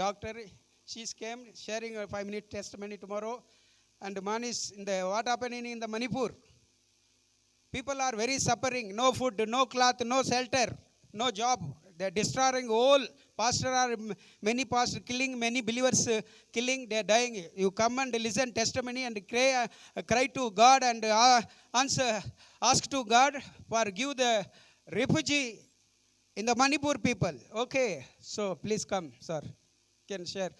doctor. She's came sharing a 5-minute testimony tomorrow. And Manish, what happening in the Manipur? People are very suffering. No food, no cloth, no shelter, no job. They're destroying all. Many pastors killing, many believers killing. They're dying. You come and listen testimony and cry to God and ask to God for give the refugee in the Manipur people. Okay, so please come, sir. Can share.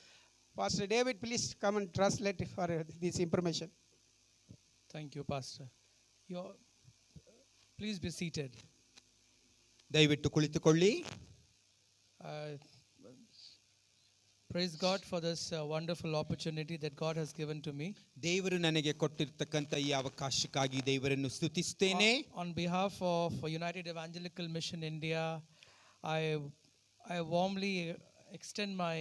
Pastor David, please come and translate for this information. Thank you, Pastor. Please be seated. ದಯವಿಟ್ಟು ಕುಳಿತುಕೊಳ್ಳಿ. Praise God for this wonderful opportunity that God has given to me. ದೇವರು ನನಗೆ ಕೊಟ್ಟಿರತಕ್ಕಂತ ಈ ಅವಕಾಶಕ್ಕಾಗಿ ದೇವರನ್ನು ಸ್ತುತಿಸುತ್ತೇನೆ. On behalf of United Evangelical Mission India, I warmly extend my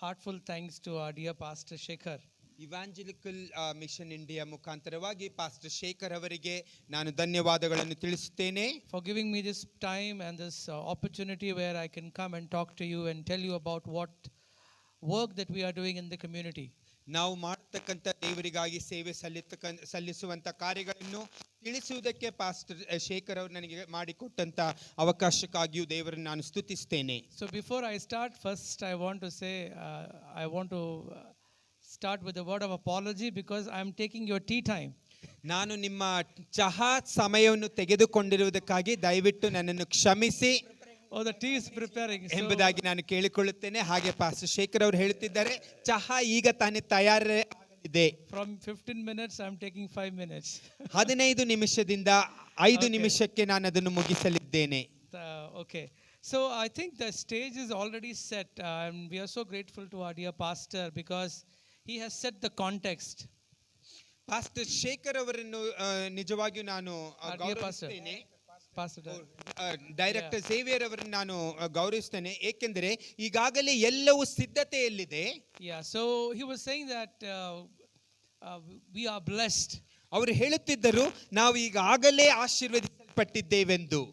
heartful thanks to our dear Pastor Shekhar. Evangelical mission India ಮುಖಾಂತರವಾಗಿ pastor Shekhar ಅವರಿಗೆ ನಾನು ಧನ್ಯವಾದಗಳನ್ನು ತಿಳಿಸುತ್ತೇನೆ. For giving me this time and this opportunity where I can come and talk to you and tell you about what work that we are doing in the community. ನಾವು ಮಾಡತಕ್ಕಂತ ದೇವರಿಗಾಗಿ ಸೇವೆ ಸಲ್ಲಿಸುವಂತ ಕಾರ್ಯಗಳನ್ನು ತಿಳಿಸುವುದಕ್ಕೆ pastor Shekhar ಅವರು ನನಗೆ ಮಾಡಿಕೊಟ್ಟಂತ ಅವಕಾಶಕ್ಕಾಗಿಯೂ ದೇವರನ್ನು ನಾನು ಸ್ತುತಿಸುತ್ತೇನೆ. So before I start, first I want to say I want to start with a word of apology because I am taking your tea time. ನಾನು ನಿಮ್ಮ ಚಹಾ ಸಮಯವನ್ನು ತೆಗೆದುಕೊಂಡಿರುವುದಕ್ಕಾಗಿ ದಯವಿಟ್ಟು ನನ್ನನ್ನು ಕ್ಷಮಿಸಿ. Oh, the tea is preparing. ಎಂಬುದಾಗಿ ನಾನು ಕೇಳಿಕೊಳ್ಳುತ್ತೇನೆ. ಹಾಗೆ ಪಾಸ್ಟರ್ ಶೇಖರ್ ಅವರು ಹೇಳುತ್ತಿದ್ದಾರೆ ಚಹಾ ಈಗ ತಾನೇ ತಯಾರಾಗಿದೆ. From 15 minutes I am taking 5 minutes. 15 ನಿಮಿಷದಿಂದ 5 ನಿಮಿಷಕ್ಕೆ ನಾನು ಅದನ್ನು ಮುಗಿಸಲಿದ್ದೇನೆ. Okay. So I think the stage is already set and we are so grateful to our dear pastor because he has set the context. Pastor Shekhar ಅವರನ್ನು ನಿಜವಾಗಿಯೂ ನಾನು ಗೌರವಿಸುತ್ತೇನೆ. Director saviour ಅವರನ್ನು ನಾನು ಗೌರವಿಸ್ತೇನೆ ಏಕೆಂದರೆ ಈಗಾಗಲೇ ಎಲ್ಲವೂ ಸಿದ್ಧತೆಯಲ್ಲಿದೆ. Yeah, so he was saying that we are blessed. ಅವರು ಹೇಳುತ್ತಿದ್ದರು ನಾವು ಈಗಾಗಲೇ ಆಶೀರ್ವದಿಸಲ್ಪಟ್ಟಿದ್ದೇವೆಂದು.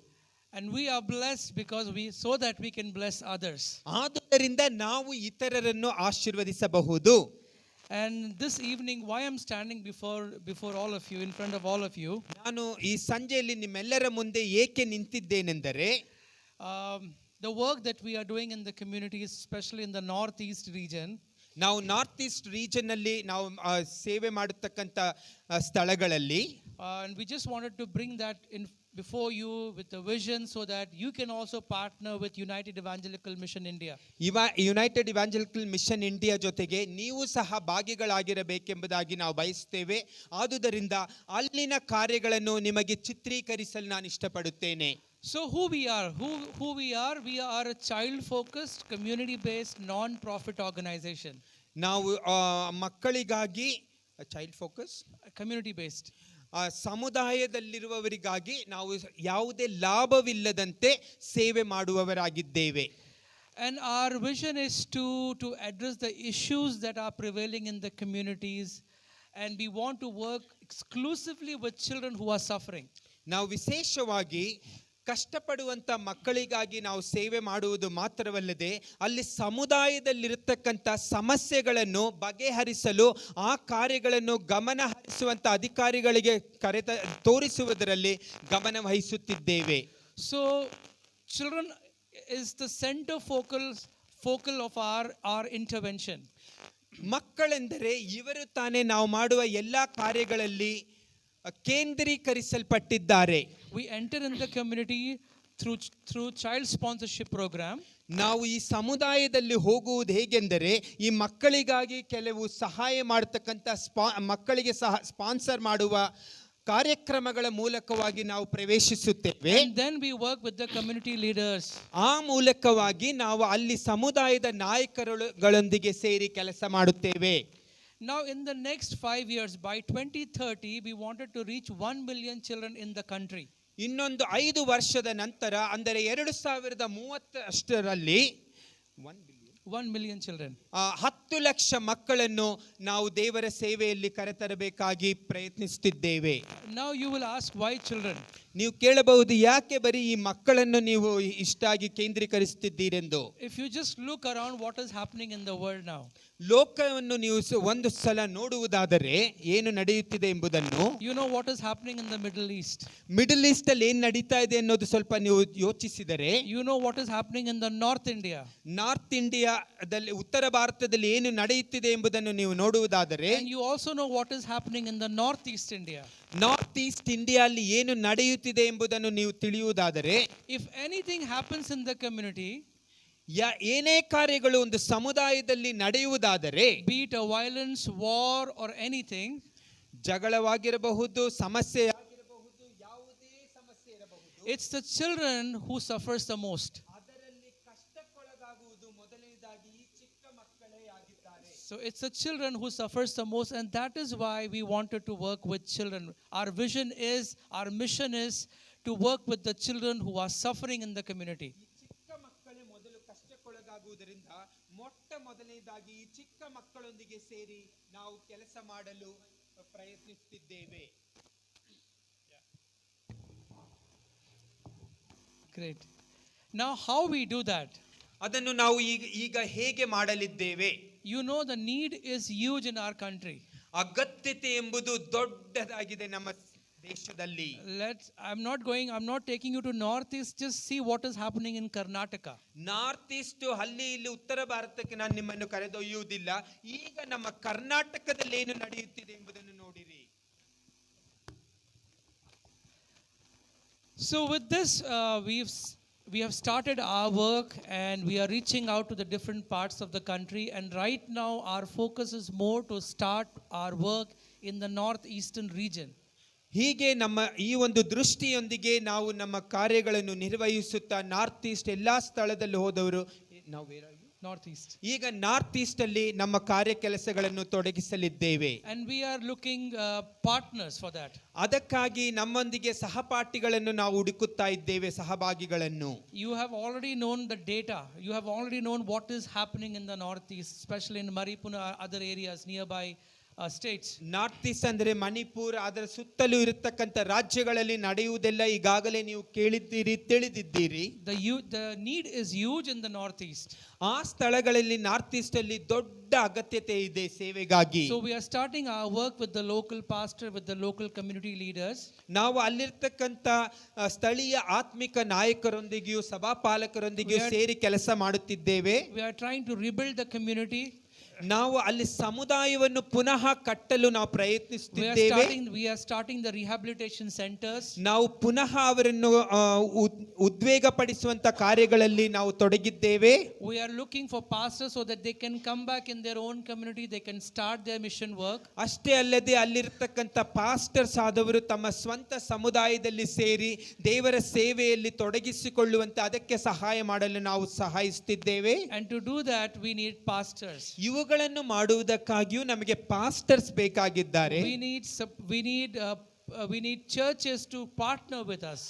And we are blessed because so that we can bless others. ಆದುದರಿಂದ ನಾವು ಇತರರನ್ನು ಆಶೀರ್ವದಿಸಬಹುದು. And this evening, why I'm standing before all of you, in front of all of you, ನಾನು ಈ ಸಂಜೆಯಲ್ಲಿ ನಿಮ್ಮೆಲ್ಲರ ಮುಂದೆ ಏಕೆ ನಿಂತಿದ್ದೇನೆಂದರೆ the work that we are doing in the communities, especially in the northeast region. ನಾವು north East region ಅಲ್ಲಿ ನಾವು ಸೇವೆ ಮಾಡತಕ್ಕಂತ ಸ್ಥಳಗಳಲ್ಲಿ and we just wanted to bring that in before you with the vision so that you can also partner with United Evangelical Mission India. United evangelical mission India ಜೊತೆಗೆ ನೀವು ಸಹ ಭಾಗಿಗಳಾಗಿರಬೇಕೆಂಬುದಾಗಿ ನಾವು ಬಯಸುತ್ತೇವೆ. ಆದುದರಿಂದ ಅಲ್ಲಿನ ಕಾರ್ಯಗಳನ್ನು ನಿಮಗೆ ಚಿತ್ರೀಕರಿಸಲು ನಾನು ಇಷ್ಟಪಡುತ್ತೇನೆ. So who we are we are a child focused community based non profit organization. ನಾವು ಮಕ್ಕಳಿಗಾಗಿ ಚೈಲ್ಡ್ ಫೋಕಸ್ community based ಸಮುದಾಯದಲ್ಲಿರುವವರಿಗಾಗಿ ನಾವು ಯಾವುದೇ ಲಾಭವಿಲ್ಲದಂತೆ ಸೇವೆ ಮಾಡುವವರಾಗಿದ್ದೇವೆ. And our vision is to address the issues that are prevailing in the communities and we want to work exclusively with children who are suffering. ನಾವು ವಿಶೇಷವಾಗಿ ಕಷ್ಟಪಡುವಂತ ಮಕ್ಕಳಿಗಾಗಿ ನಾವು ಸೇವೆ ಮಾಡುವುದು ಮಾತ್ರವಲ್ಲದೆ ಅಲ್ಲಿ ಸಮುದಾಯದಲ್ಲಿರತಕ್ಕಂಥ ಸಮಸ್ಯೆಗಳನ್ನು ಬಗೆಹರಿಸಲು ಆ ಕಾರ್ಯಗಳನ್ನು ಗಮನ ಹರಿಸುವಂತ ಅಧಿಕಾರಿಗಳಿಗೆ ತೋರಿಸುವುದರಲ್ಲಿ ಗಮನ ವಹಿಸುತ್ತಿದ್ದೇವೆ. So children is the center focal of our intervention. ಮಕ್ಕಳೆಂದರೆ ಇವರು ತಾನೇ ನಾವು ಮಾಡುವ ಎಲ್ಲಾ ಕಾರ್ಯಗಳಲ್ಲಿ ಕೇಂದ್ರೀಕರಿಸಲ್ಪಟ್ಟಿದ್ದಾರೆ. We enter in the community through child sponsorship program. ನಾವು ಈ ಸಮುದಾಯದಲ್ಲಿ ಹೋಗುವುದು ಹೇಗೆಂದರೆ ಈ ಮಕ್ಕಳಿಗಾಗಿ ಕೆಲವು ಸಹಾಯ ಮಾಡತಕ್ಕಂತ ಮಕ್ಕಳಿಗೆ ಸಹ ಸ್ಪಾನ್ಸರ್ ಮಾಡುವ ಕಾರ್ಯಕ್ರಮಗಳ ಮೂಲಕವಾಗಿ ನಾವು ಪ್ರವೇಶಿಸುತ್ತೇವೆ. And then we work with the community leaders. ಆ ಮೂಲಕವಾಗಿ ನಾವು ಅಲ್ಲಿ ಸಮುದಾಯದ ನಾಯಕರುಗಳೊಂದಿಗೆ ಸೇರಿ ಕೆಲಸ ಮಾಡುತ್ತೇವೆ. Now in the next 5 years, by 2030, we wanted to reach 1 million children in the country. ಇನ್ನೊಂದು 5 ವರ್ಷದ ನಂತರ ಅಂದರೆ 2030 1 million children. 10 ಲಕ್ಷ ಮಕ್ಕಳನ್ನು ನಾವು ದೇವರ ಸೇವೆಯಲ್ಲಿ ಕರೆತರಬೇಕಾಗಿ ಪ್ರಯತ್ನಿಸುತ್ತಿದ್ದೇವೆ. Now you will ask why children? ನೀವು ಕೇಳಬಹುದು, ಯಾಕೆ ಬರೀ ಈ ಮಕ್ಕಳನ್ನು ನೀವು ಇಷ್ಟಾಗಿ ಕೇಂದ್ರೀಕರಿಸುತ್ತಿದ್ದೀರೆಂದು. If you just look around what is happening in the world now, ಲೋಕವನ್ನು ನೀವು ಒಂದು ಸಲ ನೋಡುವುದಾದರೆ ಏನು ನಡೆಯುತ್ತಿದೆ ಎಂಬುದನ್ನು, you know what is happening in the Middle East. Middle East ಅಲ್ಲಿ ಏನ್ ನಡೀತಾ ಇದೆ ಅನ್ನೋದು ಸ್ವಲ್ಪ ನೀವು ಯೋಚಿಸಿದರೆ, You know what is happening in the North India. North ಇಂಡಿಯಾದಲ್ಲಿ, ಉತ್ತರ ಭಾರತದಲ್ಲಿ ಏನು ನಡೆಯುತ್ತಿದೆ ಎಂಬುದನ್ನು ನೀವು ನೋಡುವುದಾದರೆ, And you also know what is happening in the Northeast India. North East India ಅಲ್ಲಿ ಏನು ನಡೆಯುತ್ತಿದೆ ಎಂಬುದನ್ನು ನೀವು ತಿಳಿಯುವುದಾದರೆ, If anything happens in the community, ಏನೇ ಕಾರ್ಯಗಳು ಒಂದು ಸಮುದಾಯದಲ್ಲಿ ನಡೆಯುವುದಾದರೆ, be it a violence, war or anything, ಜಗಳವಾಗಿರಬಹುದು, ಸಮಸ್ಯೆ ಆಗಿರಬಹುದು, ಯಾವುದೇ ಸಮಸ್ಯೆ ಇರಬಹುದು, it's the children who suffers the most. ಅದರಲ್ಲಿ ಕಷ್ಟಕ್ಕೊಳಗಾಗುವುದು ಮೊದಲನೇದಾಗಿ ಈ ಚಿಕ್ಕ ಮಕ್ಕಳೇ ಆಗಿದ್ದಾರೆ. So it's the children who suffers the most, and that is why we wanted to work with children. Our vision is, our mission is to work with the children who are suffering in the community. ಚಿಕ್ಕ ಮಕ್ಕಳೇ ಮೊದಲು ಕಷ್ಟಕ್ಕೊಳಗಾಗುವುದರಿಂದ ಮೊಟ್ಟ ಮೊದಲನೇದಾಗಿ ಈ ಚಿಕ್ಕ ಮಕ್ಕಳೊಂದಿಗೆ ಸೇರಿ ನಾವು ಕೆಲಸ ಮಾಡಲು ಪ್ರಯತ್ನಿಸುತ್ತಿದ್ದೇವೆ. Great. Now how we do that? ಅದನ್ನು ನಾವು ಈಗ ಹೇಗೆ ಮಾಡಲಿದ್ದೇವೆ? You know the need is huge in our country. ಅಗತ್ಯತೆ ಎಂಬುದು ದೊಡ್ಡದಾಗಿದೆ ನಮ್ಮ ದೇಶದಲ್ಲಿ. I'm not taking you to Northeast, just see what is happening in Karnataka. North East ಅಲ್ಲಿ ಇಲ್ಲಿ ಉತ್ತರ ಭಾರತಕ್ಕೆ ನಾನು ನಿಮ್ಮನ್ನು ಕರೆದೊಯ್ಯುವುದಿಲ್ಲ. ಈಗ ನಮ್ಮ ಕರ್ನಾಟಕದಲ್ಲಿ ಏನು ನಡೆಯುತ್ತಿದೆ ಎಂಬುದನ್ನು ನೋಡಿರಿ. So with this, we have started our work and we are reaching out to the different parts of the country, and right now our focus is more to start our work in the northeastern region. ಹೀಗೆ ನಮ್ಮ ಈ ಒಂದು ದೃಷ್ಟಿಯೊಂದಿಗೆ ನಾವು ನಮ್ಮ ಕಾರ್ಯಗಳನ್ನು ನಿರ್ವಹಿಸುತ್ತಾ north East ಎಲ್ಲಾ ಸ್ಥಳದಲ್ಲಿ ಹೋದವರು ನಾವು Northeast. ಈಗ ನಾರ್ತ್ ಈಸ್ಟ್ ಅಲ್ಲಿ ನಮ್ಮ ಕಾರ್ಯ ಕೆಲಸಗಳನ್ನು ತೊಡಗಿಸಲಿದ್ದೇವೆ. And we are looking partners for that. ಅದಕ್ಕಾಗಿ ನಮ್ಮೊಂದಿಗೆ ಸಹಪಾಠಿಗಳನ್ನು ನಾವು ಹುಡುಕುತ್ತಾ ಇದ್ದೇವೆ, ಸಹಭಾಗಿಗಳನ್ನು. You have already known the data. You have already known what is happening in the Northeast, especially in Maripur and other areas nearby states. North East ಅಂದ್ರೆ ಮಣಿಪುರ್, ಅದರ ಸುತ್ತಲೂ ಇರತಕ್ಕಂಥ ರಾಜ್ಯಗಳಲ್ಲಿ ನಡೆಯುವುದೆಲ್ಲ ಈಗಾಗಲೇ ನೀವು ಕೇಳಿದ್ದೀರಿ, ತಿಳಿದಿದ್ದೀರಿ. The need is huge in the Northeast. ಆ ಸ್ಥಳಗಳಲ್ಲಿ ನಾರ್ತ್ ಈಸ್ಟ್ ಅಲ್ಲಿ ದೊಡ್ಡ ಅಗತ್ಯತೆ ಇದೆ ಸೇವೆಗಾಗಿ. So we are starting our work with the local pastor, with the local community leaders. ನಾವು ಅಲ್ಲಿರ್ತಕ್ಕಂಥ ಸ್ಥಳೀಯ ಆತ್ಮಿಕ ನಾಯಕರೊಂದಿಗೆಯೂ ಸಭಾಪಾಲಕರೊಂದಿಗೆಯೂ ಸೇರಿ ಕೆಲಸ ಮಾಡುತ್ತಿದ್ದೇವೆ. We are trying to rebuild the community. ನಾವು ಅಲ್ಲಿ ಸಮುದಾಯವನ್ನು ಪುನಃ ಕಟ್ಟಲು ನಾವು ಪ್ರಯತ್ನಿಸುತ್ತಿದ್ದೇವೆ. We are starting the rehabilitation centers. ನಾವು ಪುನಃ ಅವರನ್ನು ಉದ್ವೇಗಪಡಿಸುವಂತ ಕಾರ್ಯಗಳಲ್ಲಿ ನಾವು ತೊಡಗಿದ್ದೇವೆ. We are looking for pastors so that they can come back in their own community, they can start their mission work. ಅಷ್ಟೇ ಅಲ್ಲದೆ ಅಲ್ಲಿರ್ತಕ್ಕಂಥ ಪಾಸ್ಟರ್ಸ್ ಆದವರು ತಮ್ಮ ಸ್ವಂತ ಸಮುದಾಯದಲ್ಲಿ ಸೇರಿ ದೇವರ ಸೇವೆಯಲ್ಲಿ ತೊಡಗಿಸಿಕೊಳ್ಳುವಂತೆ ಅದಕ್ಕೆ ಸಹಾಯ ಮಾಡಲು ನಾವು ಸಹಾಯಿಸುತ್ತಿದ್ದೇವೆ. And to do that we need pastors. ಇವುಗಳನ್ನು ಮಾಡುವುದಕ್ಕಾಗಿಯೂ ನಮಗೆ pastors ಬೇಕಾಗಿದ್ದಾರೆ. We need churches to partner with us.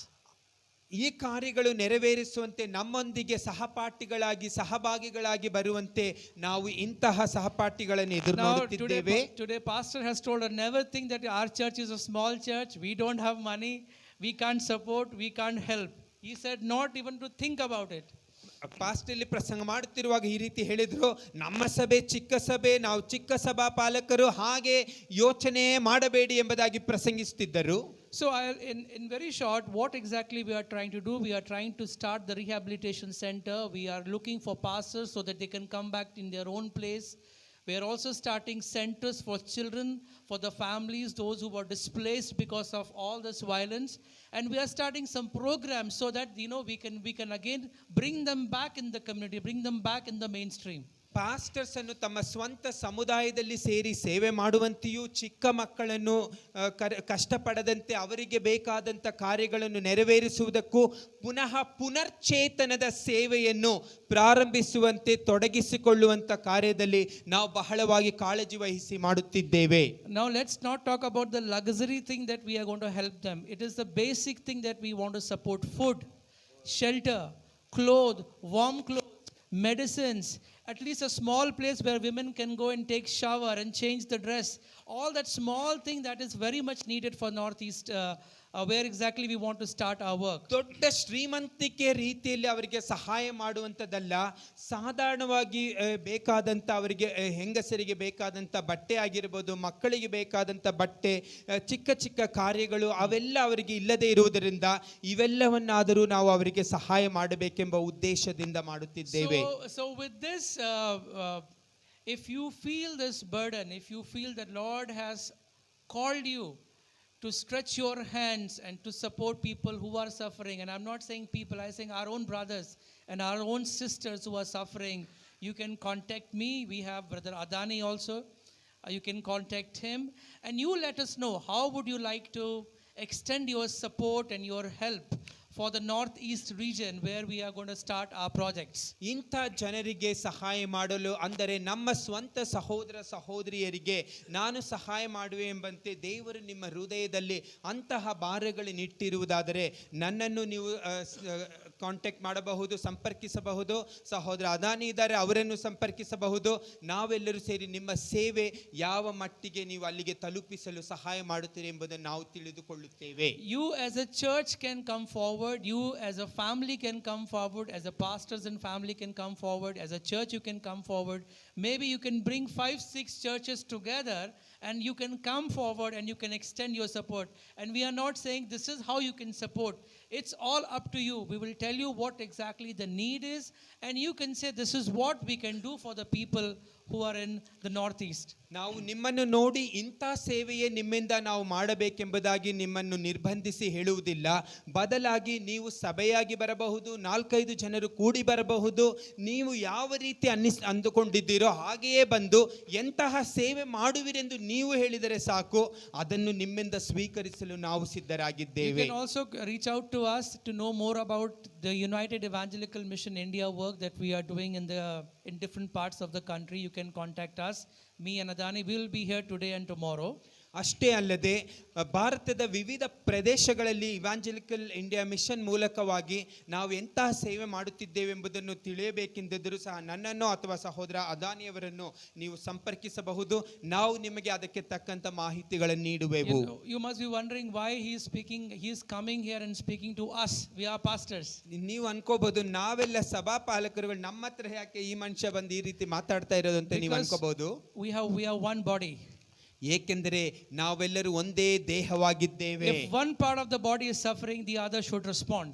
ಈ ಕಾರ್ಯಗಳು ನೆರವೇರಿಸುವಂತೆ ನಮ್ಮೊಂದಿಗೆ ಸಹಪಾಠಿಗಳಾಗಿ ಸಹಭಾಗಿಗಳಾಗಿ ಬರುವಂತೆ ನಾವು ಇಂತಹ ಸಹಪಾಠಿಗಳನ್ನು ಎದುರು ನೋಡುತ್ತಿದ್ದೇವೆ. Today pastor has told us, never think that our church is a small church, we don't have money, we can't support, we can't help. He said not even to think about it. ಪಾಸ್ಟಲ್ಲಿ ಪ್ರಸಂಗ ಮಾಡುತ್ತಿರುವಾಗ ಈ ರೀತಿ ಹೇಳಿದ್ರು, ನಮ್ಮ ಸಭೆ ಚಿಕ್ಕ ಸಭೆ, ನಾವು ಚಿಕ್ಕ ಸಭಾ ಪಾಲಕರು, ಹಾಗೆ ಯೋಚನೆ ಮಾಡಬೇಡಿ ಎಂಬುದಾಗಿ ಪ್ರಸಂಗಿಸುತ್ತಿದ್ದರು. So in very short, what exactly we are trying to do, we are trying to start the rehabilitation center. We are looking for pastors so that they can come back in their own place. We are also starting centers for children, for the families, those who were displaced because of all this violence. And we are starting some programs so that we can again bring them back in the community, bring them back in the mainstream. Pastors ಅನ್ನು ತಮ್ಮ ಸ್ವಂತ ಸಮುದಾಯದಲ್ಲಿ ಸೇರಿ ಸೇವೆ ಮಾಡುವಂತೆಯೂ ಚಿಕ್ಕ ಮಕ್ಕಳನ್ನು ಕಷ್ಟಪಡದಂತೆ ಅವರಿಗೆ ಬೇಕಾದಂಥ ಕಾರ್ಯಗಳನ್ನು ನೆರವೇರಿಸುವುದಕ್ಕೂ ಪುನರ್ಚೇತನದ ಸೇವೆಯನ್ನು ಪ್ರಾರಂಭಿಸುವಂತೆ ತೊಡಗಿಸಿಕೊಳ್ಳುವಂಥ ಕಾರ್ಯದಲ್ಲಿ ನಾವು ಬಹಳವಾಗಿ ಕಾಳಜಿ ವಹಿಸಿ ಮಾಡುತ್ತಿದ್ದೇವೆ. Now let's not talk about the luxury thing that we are going to help them. It is the basic thing that we want to support: food, shelter, clothes, warm clothes, medicines, at least a small place where women can go and take shower and change the dress. All that small thing that is very much needed for Northeast where exactly we want to start our work. ದೊಡ್ಡ ಶ್ರೀಮಂತಿಕೆ ರೀತಿಯಲ್ಲಿ ಅವರಿಗೆ ಸಹಾಯ ಮಾಡುವಂಥದ್ದಲ್ಲ, ಸಾಧಾರಣವಾಗಿ ಬೇಕಾದಂಥ ಅವರಿಗೆ ಹೆಂಗಸರಿಗೆ ಬೇಕಾದಂಥ ಬಟ್ಟೆ ಆಗಿರ್ಬೋದು, ಮಕ್ಕಳಿಗೆ ಬೇಕಾದಂಥ ಬಟ್ಟೆ, ಚಿಕ್ಕ ಚಿಕ್ಕ ಕಾರ್ಯಗಳು ಅವೆಲ್ಲ ಅವರಿಗೆ ಇಲ್ಲದೆ ಇರುವುದರಿಂದ ಇವೆಲ್ಲವನ್ನಾದರೂ ನಾವು ಅವರಿಗೆ ಸಹಾಯ ಮಾಡಬೇಕೆಂಬ ಉದ್ದೇಶದಿಂದ ಮಾಡುತ್ತಿದ್ದೇವೆ. So with this, if you feel this burden, if you feel that Lord has called you to stretch your hands and to support people who are suffering, and I'm not saying people, I'm saying our own brothers and our own sisters who are suffering, you can contact me. We have Brother Adani also. You can contact him and you let us know how would you like to extend your support and your help for the northeast region where we are going to start our projects. ಇಂಥ ಜನರಿಗೆ ಸಹಾಯ ಮಾಡಲು, ಅಂದರೆ ನಮ್ಮ ಸ್ವಂತ ಸಹೋದರ ಸಹೋದರಿಯರಿಗೆ ನಾನು ಸಹಾಯ ಮಾಡುವೆ ಎಂಬಂತೆ ದೇವರು ನಿಮ್ಮ ಹೃದಯದಲ್ಲಿ ಅಂತಹ ಭಾರಗಳನ್ನಿಟ್ಟಿರುವುದಾದರೆ ನನ್ನನ್ನು ನೀವು ಕಾಂಟ್ಯಾಕ್ಟ್ ಮಾಡಬಹುದು, ಸಂಪರ್ಕಿಸಬಹುದು. ಸಹೋದರ ಅದಾನಿ ಇದ್ದಾರೆ, ಅವರನ್ನು ಸಂಪರ್ಕಿಸಬಹುದು. ನಾವೆಲ್ಲರೂ ಸೇರಿ ನಿಮ್ಮ ಸೇವೆ ಯಾವ ಮಟ್ಟಿಗೆ ನೀವು ಅಲ್ಲಿಗೆ ತಲುಪಿಸಲು ಸಹಾಯ ಮಾಡುತ್ತೀರಿ ಎಂಬುದನ್ನು ನಾವು ತಿಳಿದುಕೊಳ್ಳುತ್ತೇವೆ. You as a church can come forward, you as a family can come forward, as a pastors and family can come forward, as a church you can come forward. Maybe you can bring 5-6 churches together and you can come forward and you can extend your support. And we are not saying this is how you can support. It's all up to you. We will tell you what exactly the need is and you can say this is what we can do for the people who are in the northeast. ನಾವು ನಿಮ್ಮನ್ನು ನೋಡಿ ಇಂಥ ಸೇವೆಯೇ ನಿಮ್ಮಿಂದ ನಾವು ಮಾಡಬೇಕೆಂಬುದಾಗಿ ನಿಮ್ಮನ್ನು ನಿರ್ಬಂಧಿಸಿ ಹೇಳುವುದಿಲ್ಲ. ಬದಲಾಗಿ ನೀವು ಸಭೆಯಾಗಿ ಬರಬಹುದು, 4-5 ಜನರು ಕೂಡಿ ಬರಬಹುದು. ನೀವು ಯಾವ ರೀತಿ ಅಂದುಕೊಂಡಿದ್ದೀರೋ ಹಾಗೆಯೇ ಬಂದು ಎಂತಹ ಸೇವೆ ಮಾಡುವಿರೆಂದು ನೀವು ಹೇಳಿದರೆ ಸಾಕು, ಅದನ್ನು ನಿಮ್ಮಿಂದ ಸ್ವೀಕರಿಸಲು ನಾವು ಸಿದ್ಧರಾಗಿದ್ದೇವೆ. You can also reach out to us to know more about the United Evangelical Mission India work that we are doing in different parts of the country. You can contact us. Me and Adani will be here today and tomorrow. ಅಷ್ಟೇ ಅಲ್ಲದೆ ಭಾರತದ ವಿವಿಧ ಪ್ರದೇಶಗಳಲ್ಲಿ ಇವಾಂಜಲಿಕಲ್ India mission ಮೂಲಕವಾಗಿ ನಾವು ಎಂತಹ ಸೇವೆ ಮಾಡುತ್ತಿದ್ದೇವೆ ಎಂಬುದನ್ನು ತಿಳಿಯಬೇಕೆಂದಿದ್ದರೂ ಸಹ ನನ್ನನ್ನು ಅಥವಾ ಸಹೋದರ ಅದಾನಿಯವರನ್ನು ನೀವು ಸಂಪರ್ಕಿಸಬಹುದು. ನಾವು ನಿಮಗೆ ಅದಕ್ಕೆ ತಕ್ಕಂತ ಮಾಹಿತಿಗಳನ್ನು ನೀಡುವೆವು. You must be wondering why he is coming here and speaking to us. We are pastors. ನೀವು ಅನ್ಕೋಬಹುದು ನಾವೆಲ್ಲ ಸಭಾ ಪಾಲಕರುಗಳು, ನಮ್ಮ ಹತ್ರ ಯಾಕೆ ಈ ಮನುಷ್ಯ ಬಂದು ಈ ರೀತಿ ಮಾತಾಡ್ತಾ ಇರೋದು ಅಂತ ನೀವು ಅನ್ಕೋಬಹುದು. We have one body. ಏಕೆಂದರೆ ನಾವೆಲ್ಲರೂ ಒಂದೇ ದೇಹವಾಗಿದ್ದೇವೆ. If one part of the body is suffering, the other should respond.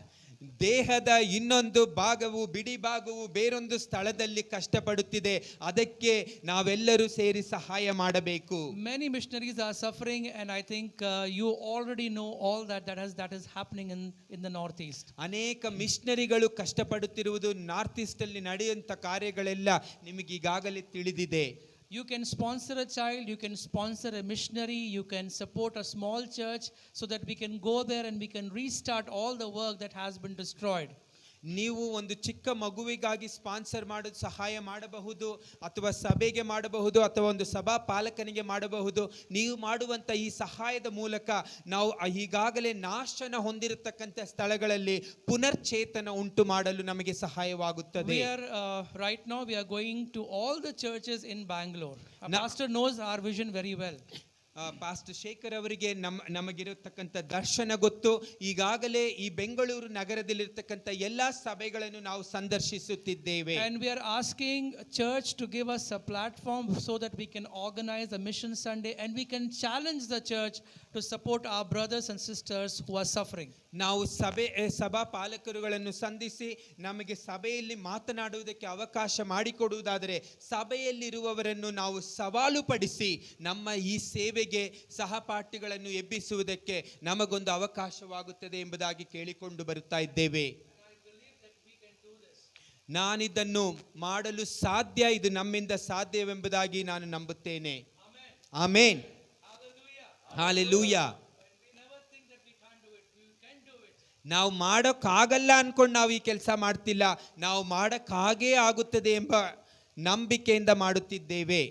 ದೇಹದ ಇನ್ನೊಂದು ಭಾಗವು, ಬಿಡಿ ಭಾಗವು ಬೇರೊಂದು ಸ್ಥಳದಲ್ಲಿ ಕಷ್ಟಪಡುತ್ತಿದೆ, ಅದಕ್ಕೆ ನಾವೆಲ್ಲರೂ ಸೇರಿ ಸಹಾಯ ಮಾಡಬೇಕು. Many missionaries are suffering and I think you already know all that is happening in the northeast. ಅನೇಕ ಮಿಷನರಿಗಳು ಕಷ್ಟಪಡುತ್ತಿರುವುದು ನಾರ್ತ್ ಈಸ್ಟ್ ಅಲ್ಲಿ ನಡೆಯುವಂತ ಕಾರ್ಯಗಳೆಲ್ಲ ನಿಮಗೆ ಈಗಾಗಲೇ ತಿಳಿದಿದೆ. You can sponsor a child, you can sponsor a missionary, you can support a small church so that we can go there and we can restart all the work that has been destroyed. ನೀವು ಒಂದು ಚಿಕ್ಕ ಮಗುವಿಗಾಗಿ sponsor ಮಾಡೋದು ಸಹಾಯ ಮಾಡಬಹುದು, ಅಥವಾ ಸಭೆಗೆ ಮಾಡಬಹುದು, ಅಥವಾ ಒಂದು ಸಭಾ ಪಾಲಕನಿಗೆ ಮಾಡಬಹುದು. ನೀವು ಮಾಡುವಂಥ ಈ ಸಹಾಯದ ಮೂಲಕ ನಾವು ಈಗಾಗಲೇ ನಾಶನ ಹೊಂದಿರತಕ್ಕಂಥ ಸ್ಥಳಗಳಲ್ಲಿ ಪುನರ್ಚೇತನ ಉಂಟು ಮಾಡಲು ನಮಗೆ ಸಹಾಯವಾಗುತ್ತದೆ. Right now we are going to all the churches in Bangalore. Our pastor knows our vision very well. Pastor Shekhar ಅವರಿಗೆ ನಮಗಿರತಕ್ಕಂಥ ದರ್ಶನ ಗೊತ್ತು. ಈಗಾಗಲೇ ಈ ಬೆಂಗಳೂರು ನಗರದಲ್ಲಿರ್ತಕ್ಕಂಥ ಎಲ್ಲಾ ಸಭೆಗಳನ್ನು ನಾವು ಸಂದರ್ಶಿಸುತ್ತಿದ್ದೇವೆ. And we are asking church to give us a platform so that we can organize a mission Sunday and we can challenge the church to support our brothers and sisters who are suffering. ನಾವು ಸಭಾ ಪಾಲಕರುಗಳನ್ನು ಸಂಧಿಸಿ ನಮಗೆ ಸಭೆಯಲ್ಲಿ ಮಾತನಾಡುವುದಕ್ಕೆ ಅವಕಾಶ ಮಾಡಿಕೊಡುವುದಾದರೆ ಸಭೆಯಲ್ಲಿರುವವರನ್ನು ನಾವು ಸವಾಲು ಪಡಿಸಿ ನಮ್ಮ ಈ ಸೇವೆಗೆ ಸಹಪಾಠಿಗಳನ್ನು ಎಬ್ಬಿಸುವುದಕ್ಕೆ ನಮಗೊಂದು ಅವಕಾಶವಾಗುತ್ತದೆ ಎಂಬುದಾಗಿ ಕೇಳಿಕೊಂಡು ಬರುತ್ತಾ ಇದ್ದೇವೆ. ನಾನಿದನ್ನು ಮಾಡಲು ಸಾಧ್ಯ, ಇದು ನಮ್ಮಿಂದ ಸಾಧ್ಯವೆಂಬುದಾಗಿ ನಾನು ನಂಬುತ್ತೇನೆ. ಆಮೆನ್. ಹಾಲೆಲೂಯಾ. ನಾವು ಮಾಡೋಕ್ಕಾಗಲ್ಲ ಅನ್ಕೊಂಡು ನಾವು ಈ ಕೆಲಸ ಮಾಡ್ತಿಲ್ಲ, ನಾವು ಮಾಡೋಕ್ಕಾಗೇ ಆಗುತ್ತದೆ ಎಂಬ ನಂಬಿಕೆಯಿಂದ ಮಾಡುತ್ತಿದ್ದೇವೆ.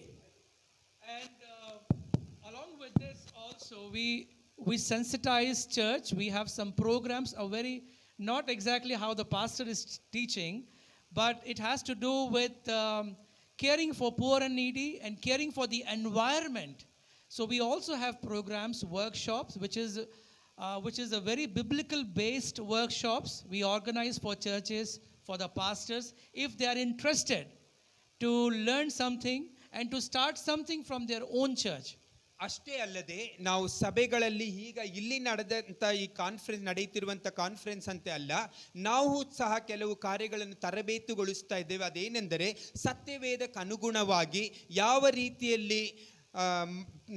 We sensitize church. We have some programs, not exactly how the pastor is teaching, but it has to do with caring for poor and needy and caring for the environment. So we also have programs, workshops, which is which is a very biblical based workshops we organize for churches, for the pastors, if they are interested to learn something and to start something from their own church. ಅಷ್ಟೇ ಅಲ್ಲದೆ ನಾವು ಸಭೆಗಳಲ್ಲಿ ಈಗ ಇಲ್ಲಿ ನಡೆದಂಥ ಈ conference ನಡೆಯುತ್ತಿರುವಂಥ conference ಅಂತೆ ಅಲ್ಲ, ನಾವು ಸಹ ಕೆಲವು ಕಾರ್ಯಗಳನ್ನು ತರಬೇತುಗೊಳಿಸ್ತಾ ಇದ್ದೇವೆ. ಅದೇನೆಂದರೆ ಸತ್ಯವೇದಕ್ಕೆ ಅನುಗುಣವಾಗಿ ಯಾವ ರೀತಿಯಲ್ಲಿ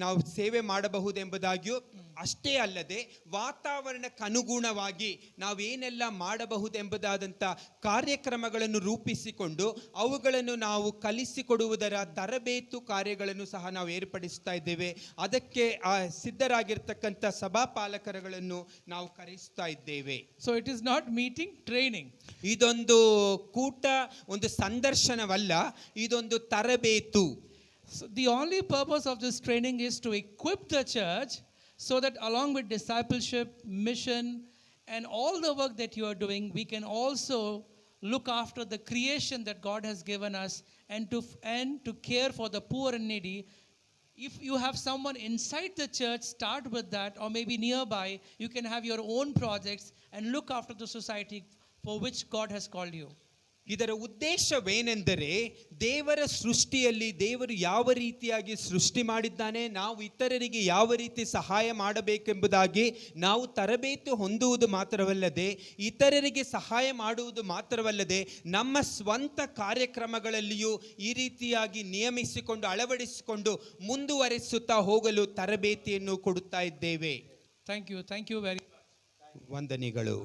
ನಾವು ಸೇವೆ ಮಾಡಬಹುದೆಂಬುದಾಗಿಯೂ, ಅಷ್ಟೇ ಅಲ್ಲದೆ ವಾತಾವರಣಕ್ಕೆ ಅನುಗುಣವಾಗಿ ನಾವೇನೆಲ್ಲ ಮಾಡಬಹುದೆಂಬುದಾದಂಥ ಕಾರ್ಯಕ್ರಮಗಳನ್ನು ರೂಪಿಸಿಕೊಂಡು ಅವುಗಳನ್ನು ನಾವು ಕಲಿಸಿಕೊಡುವುದರ ತರಬೇತು ಕಾರ್ಯಗಳನ್ನು ಸಹ ನಾವು ಏರ್ಪಡಿಸ್ತಾ ಇದ್ದೇವೆ. ಅದಕ್ಕೆ ಸಿದ್ಧರಾಗಿರ್ತಕ್ಕಂಥ ಸಭಾಪಾಲಕರುಗಳನ್ನು ನಾವು ಕರೆಸ್ತಾ ಇದ್ದೇವೆ. So it is not meeting, training. ಇದೊಂದು ಕೂಟ, ಒಂದು ಸಂದರ್ಶನವಲ್ಲ, ಇದೊಂದು ತರಬೇತು. So the only purpose of this training is to equip the church so that along with discipleship, mission, and all the work that you are doing, we can also look after the creation that God has given us and to care for the poor and needy. If you have someone inside the church, start with that, or maybe nearby, you can have your own projects and look after the society for which God has called you. ಇದರ ಉದ್ದೇಶವೇನೆಂದರೆ, ದೇವರ ಸೃಷ್ಟಿಯಲ್ಲಿ ದೇವರು ಯಾವ ರೀತಿಯಾಗಿ ಸೃಷ್ಟಿ ಮಾಡಿದ್ದಾನೆ, ನಾವು ಇತರರಿಗೆ ಯಾವ ರೀತಿ ಸಹಾಯ ಮಾಡಬೇಕೆಂಬುದಾಗಿ ನಾವು ತರಬೇತಿ ಹೊಂದುವುದು ಮಾತ್ರವಲ್ಲದೆ, ಇತರರಿಗೆ ಸಹಾಯ ಮಾಡುವುದು ಮಾತ್ರವಲ್ಲದೆ, ನಮ್ಮ ಸ್ವಂತ ಕಾರ್ಯಕ್ರಮಗಳಲ್ಲಿಯೂ ಈ ರೀತಿಯಾಗಿ ನಿಯಮಿಸಿಕೊಂಡು ಅಳವಡಿಸಿಕೊಂಡು ಮುಂದುವರಿಸುತ್ತಾ ಹೋಗಲು ತರಬೇತಿಯನ್ನು ಕೊಡುತ್ತಾ ಇದ್ದೇವೆ. Thank you very much. ವಂದನೆಗಳು.